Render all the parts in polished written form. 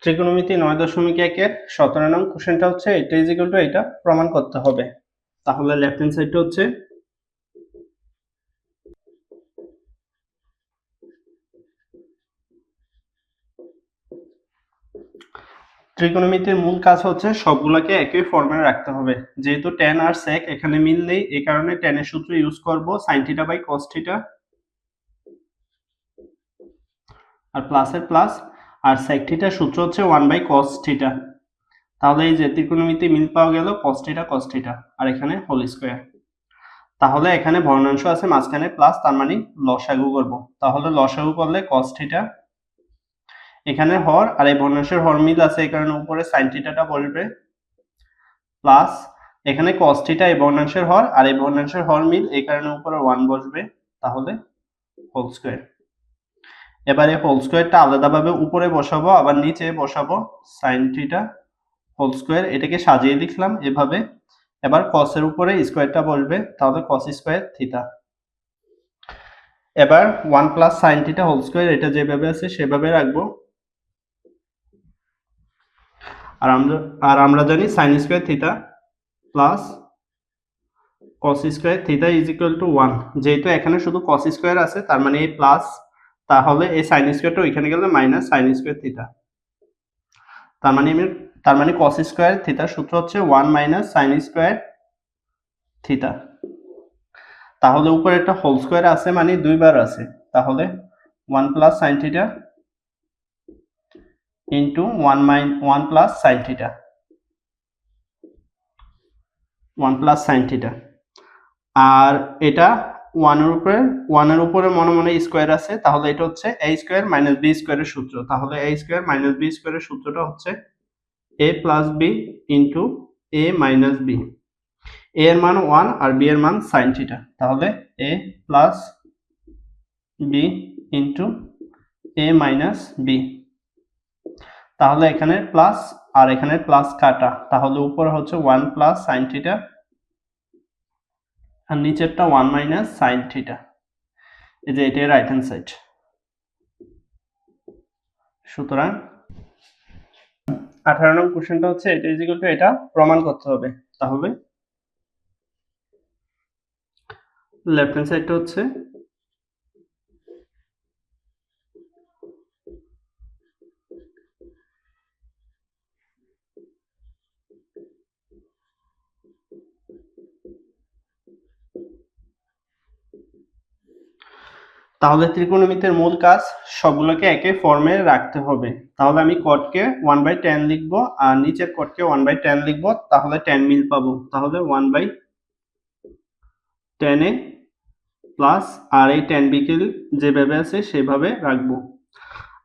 ত্রিকোণমিতি 9.1-এর 17 নং কোশ্চেনটা হচ্ছে এটা ইজ ইকুয়াল টু এটা প্রমাণ করতে হবে। তাহলে লেফট হ্যান্ড সাইডটা হচ্ছে ত্রিকোণমিতির মূল কাজ হচ্ছে সবগুলোকে একই ফর্মে রাখতে হবে। যেহেতু tan আর sec এখানে মিল নেই, এই কারণে tan এর সূত্র ইউজ করব sin θ বাই cos θ, আর প্লাসের প্লাস, আর sec θ সূত্র হচ্ছে 1 বাই cos θ। তাহলে এই যে ত্রিকোণমিতি মিল পাওয়া গেল cos θ আর এখানে হোল স্কয়ার। তাহলে এখানে ভগ্নাংশ আছে মাঝখানে প্লাস, তার মানে লসাগু করব। তাহলে লসাগু করলে cos θ, এখানে হর আর এই ভগ্নাংশের হর মিল আছে এই কারণে উপরে sin θ টা বসবে, প্লাস এখানে cos θ এই ভগ্নাংশের হর আর এই ভগ্নাংশের হর মিল এই কারণে উপরে 1 বসবে, তাহলে হোল স্কয়ার। এবারে হোল স্কয়ারটা আলাদাভাবে উপরে বসাবো, আবার নিচে বসাবো sin θ হোল স্কয়ার। এটাকে সাজিয়ে লিখলাম এভাবে। এবার cos এর উপরে স্কয়ারটা বসবে, তাহলে cos স্কয়ার θ। এবার 1 প্লাস sin θ হোল স্কয়ার, এটা যেভাবে আছে সেভাবে রাখবো। আর আমরা জানি sin square θ plus cos square θ is equal to 1। যেহেতু এখানে শুধু cos স্কয়ার আছে তার মানে এই প্লাস, তাহলে এই sin স্কয়ারটা ওইখানে গেলে মাইনাস sin স্কয়ার θ। তার মানে cos স্কয়ার θ সূত্র হচ্ছে 1 মাইনাস sin স্কয়ার θ। তাহলে উপরে একটা হোল স্কয়ার আছে মানে দুইবার আছে, তাহলে 1 plus sin θ into 1 plus sin θ, 1 plus sin θ। আর এটা 1 এর উপরে মনে মনে স্কয়ার আছে, তাহলে এটা হচ্ছে a স্কয়ার মাইনাস b স্কয়ারের সূত্র। তাহলে a স্কয়ার মাইনাস b স্কয়ারের সূত্রটা হচ্ছে a plus b into a minus b। a এর মান 1 আর b এর মান sin θ, তাহলে a plus b into a minus b। তাহলে এখানে প্লাস আর এখানে প্লাস কাটা, তাহলে উপরে হচ্ছে 1 প্লাস sin θ আর নিচেরটা 1 মাইনাস sin θ। এই যে এটা রাইট হ্যান্ড সাইড। সুতরাং 18 নং কোশ্চেনটা হচ্ছে এটা ইজ ইকুয়াল টু এটা প্রমাণ করতে হবে। তাহলে লেফট হ্যান্ড সাইডটা হচ্ছে তাহলে ত্রিকোণমিতির মূল কাজ সবগুলোকে একই ফর্মে রাখতে হবে। তাহলে আমি কটকে 1/tan লিখবো আর নিচের কটকে 1/tan লিখবো, তাহলে tan মিল পাবো। তাহলে 1/tan a প্লাস আর এই tan b কে যেভাবে আছে সেভাবে রাখবো।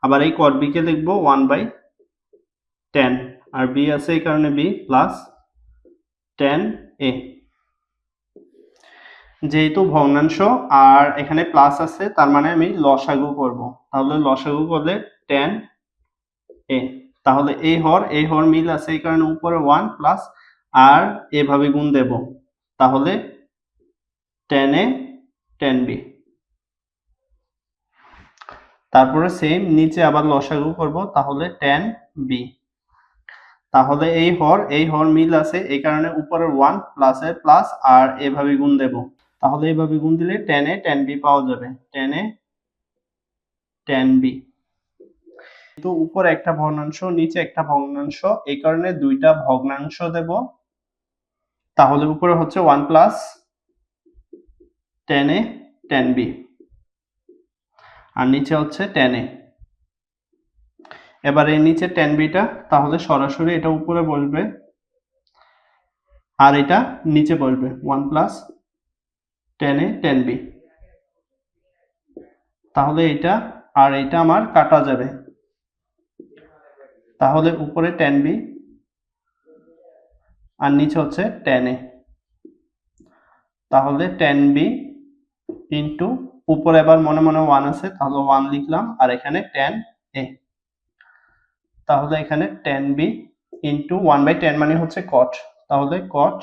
আবার এই cot b কে লিখবো 1/tan, আর b আছে এই কারণে b প্লাস tan a। যেহেতু ভগ্নাংশ আর এখানে প্লাস আছে তার মানে আমি লসাগু করব। তাহলে লসাগু করলে tan a, তাহলে এই হর মিল আছে এই কারণে উপরে 1 প্লাস আর এভাবে গুণ দেব, তাহলে tan a tan b। তারপরে সেম নিচে আবার লসাগু করব, তাহলে tan b। তাহলে এই হর মিল আছে এই কারণে উপরে 1 প্লাসের প্লাস আর এভাবে গুণ দেব, তাহলে এইভাবে গুণ দিলে tan a tan b পাওয়া যাবে, tan a tan b। তো উপরে একটা ভগ্নাংশ নিচে একটা ভগ্নাংশ, এই কারণে দুইটা ভগ্নাংশ দেব। তাহলে উপরে হচ্ছে 1 plus tan a tan b আর নিচে হচ্ছে tan a। এবার এই নিচে tan b টা তাহলে সরাসরি এটা উপরে বসবে আর এটা নিচে বসবে 1 plus tan a tan b। তাহলে এটা আর এটা আমার কাটা যাবে, তাহলে উপরে tan b আর নিচে হচ্ছে tan a। তাহলে tan b ইনটু উপরে আবার মনে মনে 1 আছে তাহলে 1 লিখলাম আর এখানে tan a। তাহলে এখানে tan b ইনটু 1/tan মানে হচ্ছে cot, তাহলে cot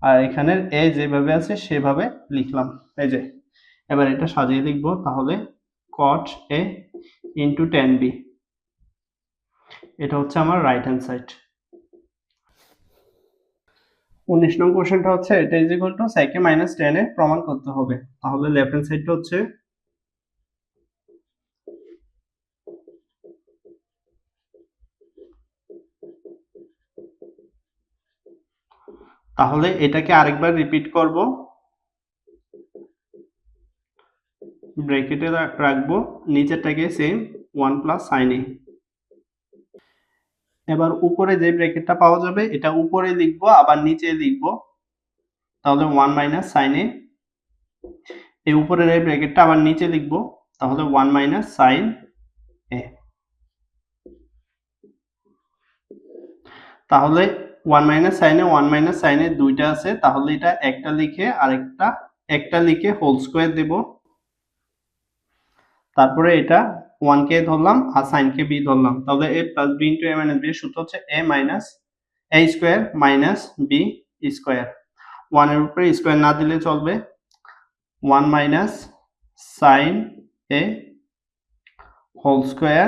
আর এখানে a যেভাবে আছে সেভাবে লিখলাম। এই যে এবার এটা সাজিয়ে লিখবো, তাহলে cot a into tan b। এটা হচ্ছে আমার রাইট হ্যান্ড সাইড। 19 নং কোশ্চেনটা হচ্ছে এটা is equal two sec a minus tan a প্রমাণ করতে হবে। তাহলে লেফট হ্যান্ড সাইডটা হচ্ছে তাহলে এটাকে আরেকবার রিপিট করব, ব্র্যাকেটে রাখবো, নিচেরটাকে সেম 1 প্লাস sin a। এবার উপরে যে ব্র্যাকেটটা পাওয়া যাবে এটা উপরে লিখবো আবার নিচে লিখবো, তাহলে 1 মাইনাস sin a। এই উপরের এই ব্র্যাকেটটা আবার নিচে লিখবো, তাহলে 1 মাইনাস sin a। তাহলে 1 minus sin a 1 minus sin a দুইটা আছে, তাহলে এটা একটা লিখে আরেকটা একটা লিখে হোল স্কয়ার দেব। তারপরে এটা 1 কে ধরলাম আর sin কে b ধরলাম, তাহলে a plus b into a minus b এর সূত্র হচ্ছে a minus a square minus b square. 1 এর উপরে স্কয়ার না দিলে চলবে, 1 minus sin a whole square,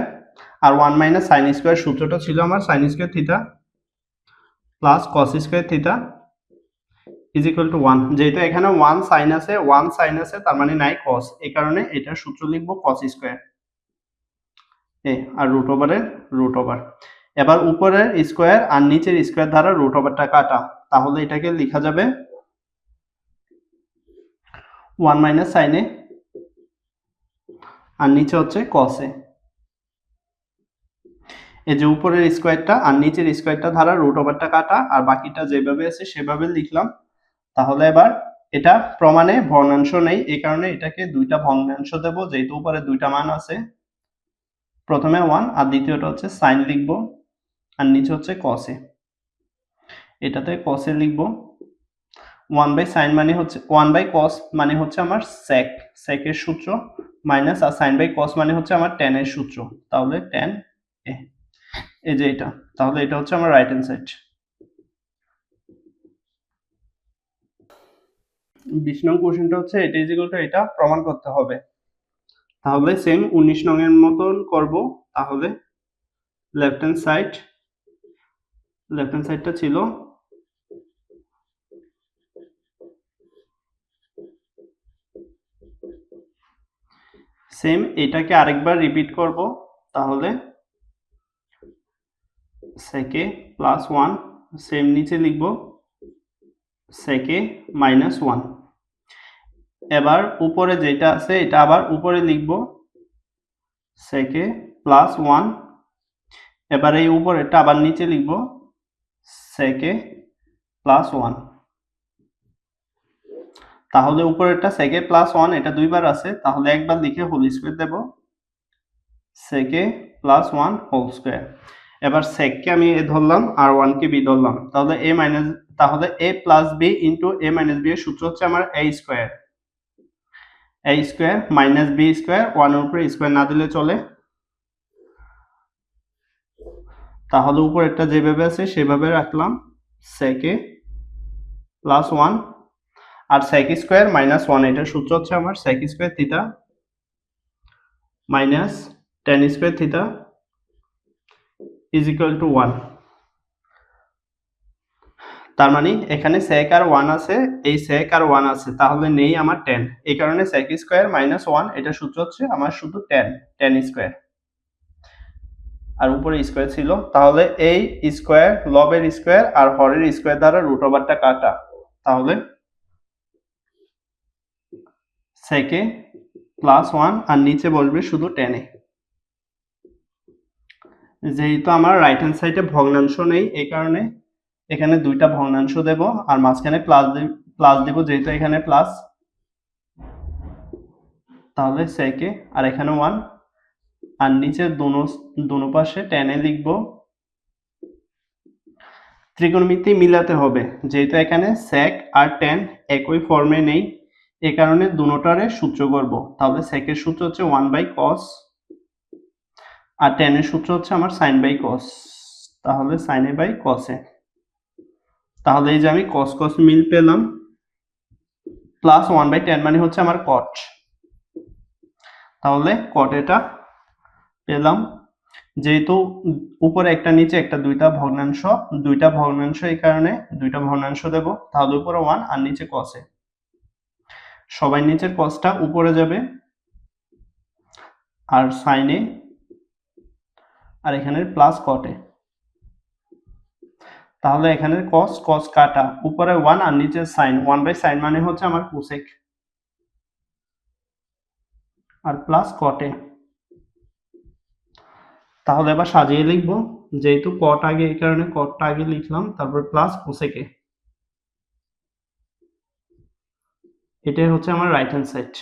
আর 1 মাইনাস sin স্কয়ার সূত্রটা ছিল আমার sin square theta plus cos square theta is equal to 1। যেহেতু এখানে 1 sin আছে তার মানে নাই cos, এই কারণে এটার সূত্র লিখবো cos স্কয়ার এ আর রুট ওভারের রুট ওভার। এবার উপরের স্কয়ার আর নিচের স্কয়ার দ্বারা রুট ওভারটা কাটা, তাহলে এটাকে লেখা যাবে 1 মাইনাস sin a আর নিচে হচ্ছে cos a। এই যে উপরের স্কয়ারটা আর নিচের স্কয়ারটা দ্বারা রুট ওভারটা কাটা আর বাকিটা যেভাবে আছে সেভাবে লিখলাম। তাহলে এবার এটা প্রমাণে ভগ্নাংশ নেই, এই কারণে এটাকে দুইটা ভগ্নাংশ দেব, যেহেতু উপরে দুইটা মান আছে। প্রথমে 1 আর দ্বিতীয়টা হচ্ছে sin লিখব আর নিচে হচ্ছে cos a। এটাতে cos a লিখব, 1 বাই sin মানে হচ্ছে 1 বাই cos মানে হচ্ছে আমার sec এর সূত্র, মাইনাস আর sin বাই cos মানে হচ্ছে আমার tan এর সূত্র, তাহলে tan a। এই যে এটা, তাহলে এটা হচ্ছে আমার রাইট হ্যান্ড সাইড। 20 নং কোশ্চেনটা হচ্ছে এটা ইজ ইকুয়াল টু এটা প্রমাণ করতে হবে। তাহলে সেম 19 নং এর মতন করব। তাহলে লেফট হ্যান্ড সাইডটা ছিল সেম, এটাকে আরেকবার রিপিট করব। তাহলে sec a প্লাস 1 সেম নিচে লিখব sec a মাইনাস 1। এবার উপরে যেটা আছে এটা আবার উপরে লিখব sec a প্লাস 1। এবার এই উপরেরটা আবার নিচে লিখব sec a প্লাস 1। তাহলে উপরেরটা sec a প্লাস 1 এটা দুইবার আছে, তাহলে একবার লিখে হোল স্কয়ার দেব, sec a plus 1 whole square. এবার sec কে আমি a ধরলাম আর 1 কে b ধরলাম, তাহলে a plus b into a minus b এর সূত্র হচ্ছে আমার a square minus b square, 1 এর উপরে স্কয়ার না দিলে চলে। তাহলে উপরেরটা যেভাবে আছে সেভাবে রাখলাম, sec a প্লাস 1 আর sec স্কয়ার মাইনাস 1 এটার সূত্র হচ্ছে আমার sec square theta minus tan square theta is equal to 1। তার মানে এখানে sec আর 1 আছে, এই sec আর 1 আছে, তাহলে নেই আমার tan, এই কারণে sec স্কয়ার মাইনাস 1 এটা সূত্র হচ্ছে আমার শুধু tan স্কয়ার আর উপরে স্কয়ার ছিল। তাহলে এই স্কয়ার লবের স্কয়ার আর হরের স্কয়ার দ্বারা রুট ওভারটা কাটা, তাহলে sec a প্লাস 1 আর নিচে বসবে শুধু tan a। যেহেতু আমার রাইট হ্যান্ড সাইডে ভগ্নাংশ নেই, এই কারণে এখানে দুইটা ভগ্নাংশ দেব আর মাঝখানে প্লাস দেব, যেহেতু এখানে প্লাস, তাহলে sec a আর এখানে 1 আর নিচে দোনো পাশে tan a লিখব। ত্রিকোণমিতি মিলাতে হবে, যেহেতু এখানে sec আর tan একই ফর্মে নেই, এই কারণে দুটোটারে সূত্র করব। তাহলে sec এর সূত্র হচ্ছে 1 বাই cos আর tan এর সূত্র হচ্ছে আমার sin বাই cos, তাহলে sin a by cos a। তাহলে এই যে আমি cos মিল পেলাম, প্লাস 1 বাই tan মানে হচ্ছে আমার cot, তাহলে cot এটা পেলাম। যেহেতু উপরে একটা নিচে একটা দুইটা ভগ্নাংশ এই কারণে দুইটা ভগ্নাংশ দেব, তাহলে উপরে 1 আর নিচে cos এ। সবাই নিচের cosটা উপরে যাবে আর sin এ আর এখানের প্লাস cot এ। তাহলে এখানের cos কাটা, উপরে 1 আর নিচে sin, 1/sin মানে হচ্ছে আমার cosec আর প্লাস cot এ। তাহলে এবার সাজিয়ে লিখব, যেহেতু cot আগে এই কারণে cotটা আগে লিখলাম, তারপর প্লাস cosec এ। এটাই হচ্ছে আমার রাইট হ্যান্ড সাইড।